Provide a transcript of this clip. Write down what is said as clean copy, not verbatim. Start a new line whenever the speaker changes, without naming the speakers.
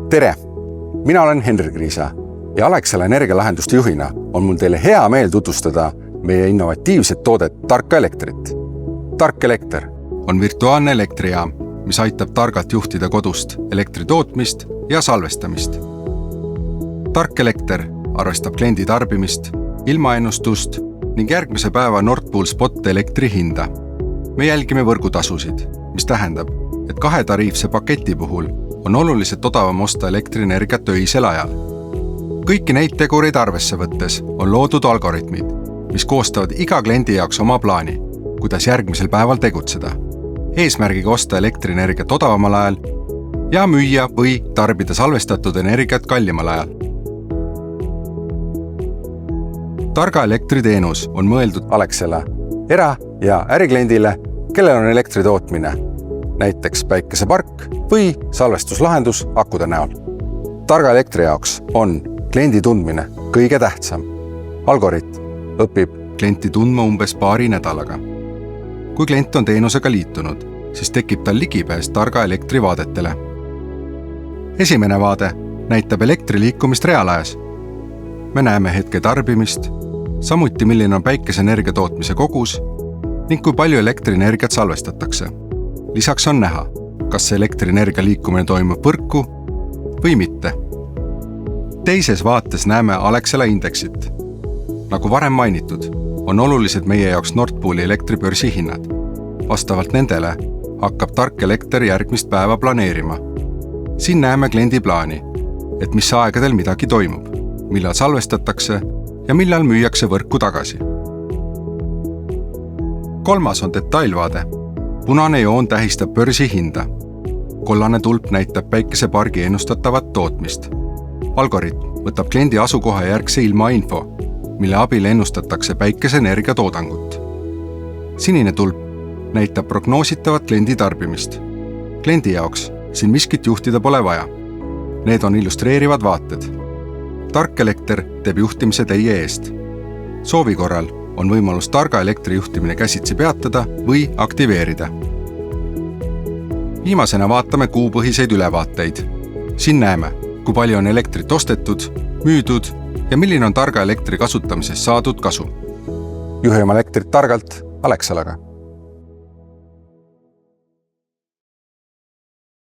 Tere! Mina olen Henri Kriisa ja Alexela energialahenduste juhina on mul teile hea meel tutvustada meie innovatiivset toodet Tarka Elektrit. Tark Elekter on virtuaalne elektrijaam, mis aitab targalt juhtida kodust elektri tootmist ja salvestamist. Tark Elekter arvestab kliendi tarbimist, ilmaennustust ning järgmise päeva Nord Pool Spot elektri hinda. Me jälgime võrgutasusid, mis tähendab, et 2 tariifse paketi puhul on oluliselt odavam osta elektrienergiat öisel ajal. Kõiki neid tegureid arvesse võttes on loodud algoritmid, mis koostavad iga kliendi jaoks oma plaani, kuidas järgmisel päeval tegutseda. Eesmärgiga osta elektrienergiat odavamal ajal ja müüa või tarbida salvestatud energiat kallimal ajal. Targa elektriteenus on mõeldud Alexela era- ja ärikliendile, kellel on elektritootmine, näiteks päikesepark või salvestuslahendus akude näol. Targa elektri jaoks on kliendi tundmine kõige tähtsam. Algoritm õpib klienti tundma umbes paari nädalaga. Kui klient on teenusega liitunud, siis tekib tal ligipääs Targa elektri vaadetele. Esimene vaade näitab elektri liikumist reaalajas. Me näeme hetke tarbimist, samuti milline on päikeseenergia tootmise kogus ning kui palju elektrienergiat salvestatakse. Lisaks on näha, kas see elektrienergia liikumine toimub võrku või mitte. Teises vaates näeme Alexela indeksit. Nagu varem mainitud, on olulised meie jaoks Nord Pooli elektribörsi hinnad. Vastavalt nendele hakkab Tark Elekter järgmist päeva planeerima. Siin näeme kliendi plaani, et mis aegadel midagi toimub, millal salvestatakse ja millal müüakse võrku tagasi. Kolmas on detailvaade. Punane joon tähistab börsi hinda. Kollane tulp näitab päikesepargi ennustatavat tootmist. Algoritm võtab kliendi asukoha järgse ilmainfo, mille abil ennustatakse päikeseenergia toodangut. Sinine tulp näitab prognoositavat kliendi tarbimist. Kliendi jaoks siin miskit juhtida pole vaja. Need on illustreerivad vaated. Tark Elekter teeb juhtimise teie eest. Soovi korral on võimalus Targa elektri juhtimine käsitsi peatada või aktiveerida. Viimasena vaatame kuupõhiseid ülevaateid. Siin näeme, kui palju on elektrit ostetud, müüdud ja milline on Targa elektri kasutamisest saadud kasu. Juhime elektrit targalt Alexelaga.